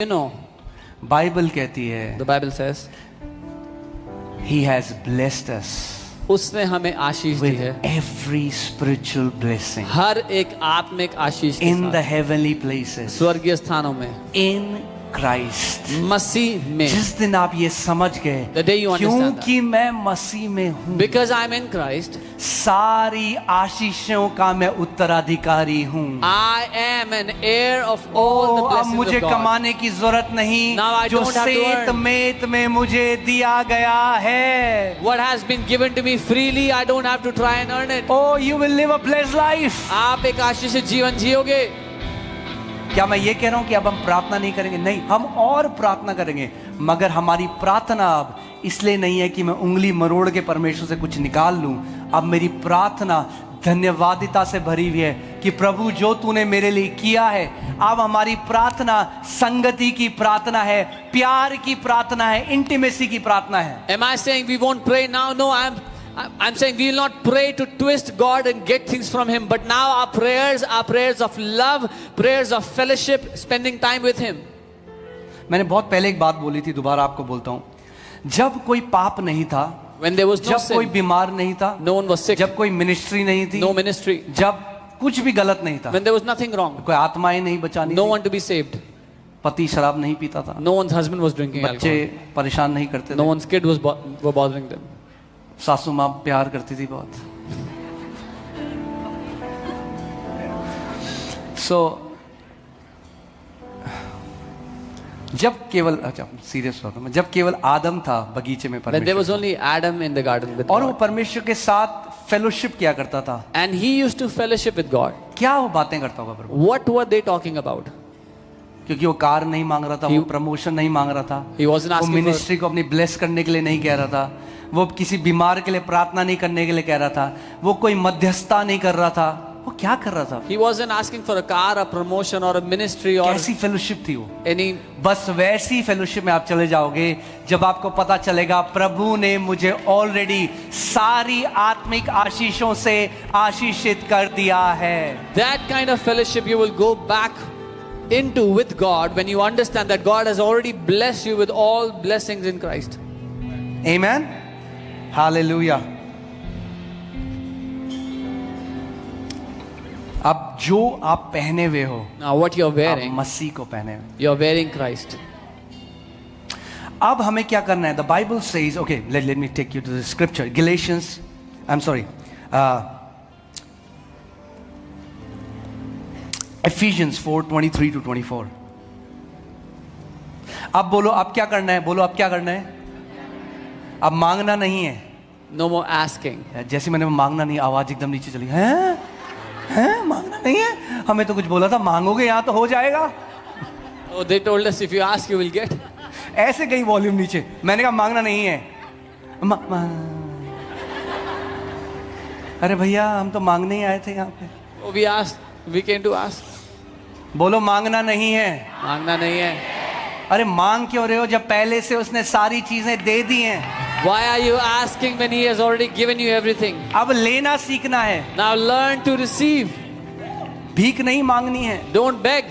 You know, Bible कहती है the Bible says, He has blessed us उसने हमें आशीष दी with है every spiritual blessing हर एक आत्मिक आशीष के in the साथ heavenly places स्वर्गीय स्थानों में in Christ। मसीह में। जिस दिन आप ये समझ The day you गए understand क्योंकि मैं मसीह में हूँ, Because I'm in Christ, सारी आशीषों का मैं उत्तराधिकारी हूँ। I am an heir of all the अब blessings मुझे of God. कमाने की जरूरत नहीं, Now I जो don't have to Setu earn. मेत में मुझे दिया गया है। What has been given to me freely, I don't have to try and earn it. Oh, you will live a blessed life। आप एक आशीषित जीवन जियोगे। क्या मैं ये कह रहा हूं कि अब हम प्रार्थना नहीं करेंगे? नहीं, हम और प्रार्थना करेंगे, मगर हमारी प्रार्थना अब इसलिए नहीं है कि मैं उंगली मरोड़ के परमेश्वर से कुछ निकाल लूं। अब मेरी प्रार्थना धन्यवादिता से भरी हुई है कि प्रभु जो तूने मेरे लिए किया है। अब हमारी प्रार्थना संगति की प्रार्थना है, प्यार की प्रार्थना है, इंटीमेसी की प्रार्थना है। Am I saying we won't pray now? No, I'm saying we will not pray to twist God and get things from Him. But now our prayers of love, prayers of fellowship, spending time with Him. मैंने बहुत पहले एक बात बोली थी, दोबारा आपको बोलता हूं। जब कोई पाप नहीं था, When there was no जब कोई sin, बीमार नहीं था, no one was sick, जब कोई मिनिस्ट्री नहीं थी, no ministry, जब कुछ भी गलत नहीं था, when there was nothing wrong, कोई आत्माएं नहीं बचानी no थी, one to be saved, पति शराब नहीं पीता था, no one's husband was drinking बच्चे alcohol, परेशान नहीं करते no थे, one's kid were bothering them, सासू माँ प्यार करती थी बहुत। जब केवल, अच्छा सीरियस होता मैं, जब केवल आदम था बगीचे में when there was परमेश्वर, only Adam in the garden with और वो God, परमेश्वर के साथ फेलोशिप किया करता था। and he used to fellowship with God. क्या वो बातें करता होगा प्रभु? What were they talking about? क्योंकि वो कार नहीं मांग रहा था, वो प्रमोशन नहीं मांग रहा था, He wasn't वो asking for, मिनिस्ट्री को अपनी ब्लेस करने के लिए नहीं कह रहा था, वो किसी बीमार के लिए प्रार्थना नहीं करने के लिए कह रहा था, वो कोई मध्यस्थता नहीं कर रहा था। वो क्या कर रहा था? he wasn't asking for a car, a promotion or a ministry or कैसी फेलोशिप थी वो? any. बस वैसी फेलोशिप में आप चले जाओगे जब आपको पता चलेगा प्रभु ने मुझे ऑलरेडी सारी आत्मिक आशीषों से आशीषित कर दिया है। That kind of fellowship you will go back into with God when you understand that God has already blessed you with all blessings in Christ. Amen. Hallelujah. अब जो आप पहने हुए हो, Now what you're आप wearing, मसीह को पहने हुए। you're wearing Christ. अब हमें क्या करना है? The Bible says, okay, let me take you to the scripture. Galatians, I'm sorry, Ephesians 4:23 to 24. अब बोलो, अब क्या करना है? बोलो, अब क्या करना है? अब मांगना नहीं है। No more asking. जैसे मैंने मांगना नहीं, आवाज एकदम नीचे चली। हैं? हैं? मांगना नहीं है? हमें तो कुछ बोला था, मांगोगे यहाँ तो हो जाएगा। Oh, they told us if you ask, you will get. ऐसे गई वॉल्यूम नीचे। मैंने कहा मांगना नहीं है। अरे भैया, हम तो मांगने ही आए थे यहाँ पे। Oh, we asked. We came to ask. बोलो, मांगना नहीं है। मांगना नहीं है। अरे मांग क्यों रहे हो जब पहले से उसने सारी चीजें दे दी हैं? Why are you asking when He has already given you everything? अब लेना सीखना है, Now learn to receive. भीख नहीं मांगनी है। Don't beg.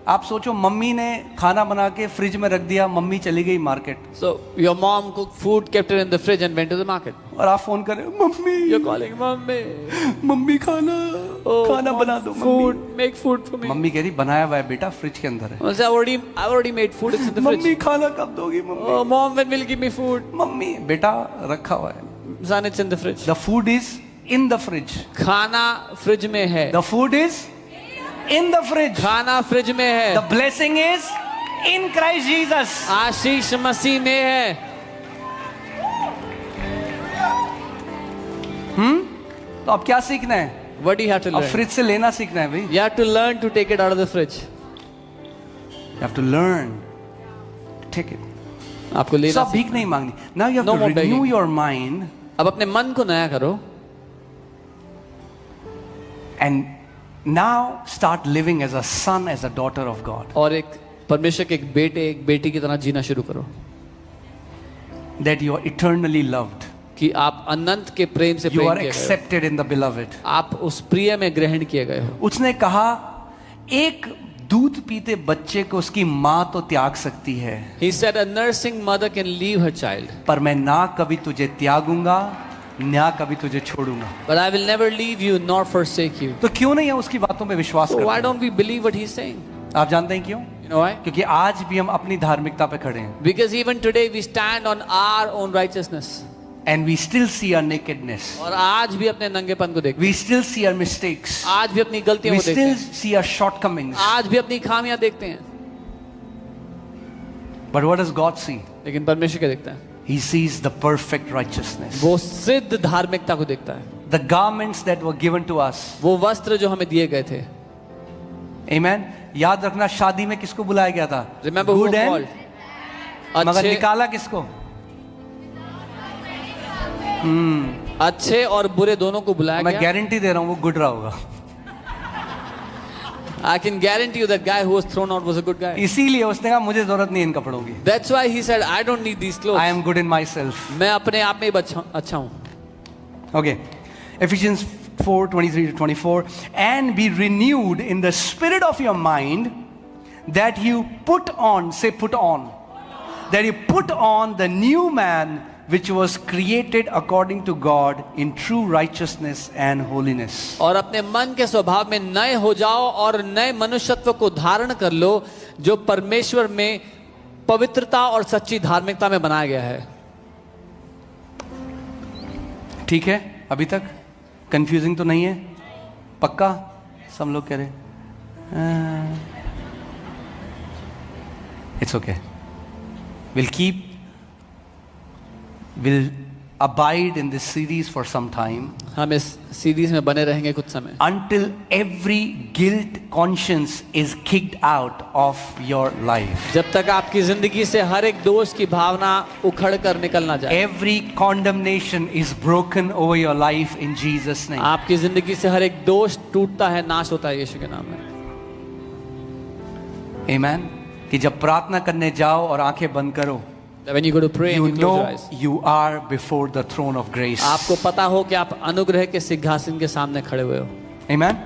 आप सोचो, मम्मी ने खाना बना के फ्रिज में रख दिया, मम्मी चली गई market, So your mom cooked food, kept it in the fridge, and went to the market. और आप फोन कर रहे हो, mummy You're calling, Mommy. Mummy खाना Oh, खाना बना दो food. Mummy. Make food for me. Mummy कह रही बनाया हुआ है बेटा, फ्रिज के अंदर है। Well, I've already made food. It's in the mummy fridge. खाना कब दोगी mummy? Oh, Mom, when will you give me food? Mummy बेटा रखा हुआ है। Son, it's in the fridge. The food is in the fridge. खाना fridge में है. The food is in the fridge. खाना फ्रिज में है. The blessing is in Christ Jesus. आशीष मसीह में है. तो अब क्या सीखना है? What do you have to अब learn? फ्रिज से लेना सीखना है भाई। You have to learn to take it out of the fridge. You have to learn to take it. आपको लेना सब भीख नहीं मांगनी। Now you have No to more renew begging. your mind अब अपने मन को नया करो and now start living as a son, as a daughter of God. और एक परमेश्वर के एक बेटे एक बेटी की तरह जीना शुरू करो That you are eternally loved. कि आप अनंत के प्रेम से You प्रेम are किए गए accepted in the beloved. हो. आप उस प्रिय में ग्रहण किए गए हो. उसने कहा एक दूध पीते बच्चे को उसकी माँ तो त्याग सकती है, He said a nursing mother can leave her child, पर मैं ना कभी तुझे त्यागूंगा ना कभी तुझे छोड़ूंगा। but I will never leave you nor forsake you. तो क्यों नहीं है उसकी बातों पे विश्वास So why करते don't we believe what he's saying? हैं? आप जानते हैं क्यों? You know why? क्योंकि आज भी हम अपनी धार्मिकता पे खड़े हैं, Because even today we stand on our own righteousness. and we still see our nakedness, और आज भी अपने नंगेपन को देखते we still see our mistakes, हैं, आज भी अपनी गलतियों we को देखते still हैं, see our shortcomings. आज भी अपनी खामियां देखते हैं, But what does God see? लेकिन परमेश्वर क्या देखता है? He sees the perfect righteousness. वो सिद्ध धार्मिकता को देखता है, The garments that were given to us. वो वस्त्र जो हमें दिए गए थे। Amen. याद रखना, शादी में किसको बुलाया गया था? Remember who Good was and called? मगर अच्छे निकाला किसको? अच्छे और बुरे दोनों को बुलाया मैं गया। गारंटी दे रहा हूँ वो गुड रहा होगा। I can guarantee you that guy who was thrown out was a good guy. इसीलिए उसने कहा मुझे जरूरत नहीं इन कपड़ों की। That's why he said, I don't need these clothes. I am good in myself. मैं अपने आप में ही अच्छा हूँ। Okay. Ephesians 4:23-24, and be renewed in the spirit of your mind, that you put on, say put on, that you put on the new man which was created according to God in true righteousness and holiness. और अपने मन के स्वभाव में नए हो जाओ और नए मनुष्यत्व को धारण कर लो जो परमेश्वर में पवित्रता और सच्ची धार्मिकता में बनाया गया है। ठीक है? अभी तक कंफ्यूजिंग तो नहीं है? पक्का? सब लोग कह रहे it's okay, we'll abide in this series for some time हम इस सीरीज में बने रहेंगे कुछ समय, until every guilt conscience is kicked out of your life. जब तक आपकी जिंदगी से हर एक दोष की भावना उखड़ कर निकल ना जाए। Every condemnation is broken over your life in Jesus' name. आपकी जिंदगी से हर एक दोष टूटता है, नाश होता है यीशु के नाम में। Amen. कि जब प्रार्थना करने जाओ और आंखें बंद करो, When you go to pray and you you close your know eyes, you are before the throne of grace. आपको पता हो कि आप अनुग्रह के सिंहासन के सामने खड़े हुए हो। Amen.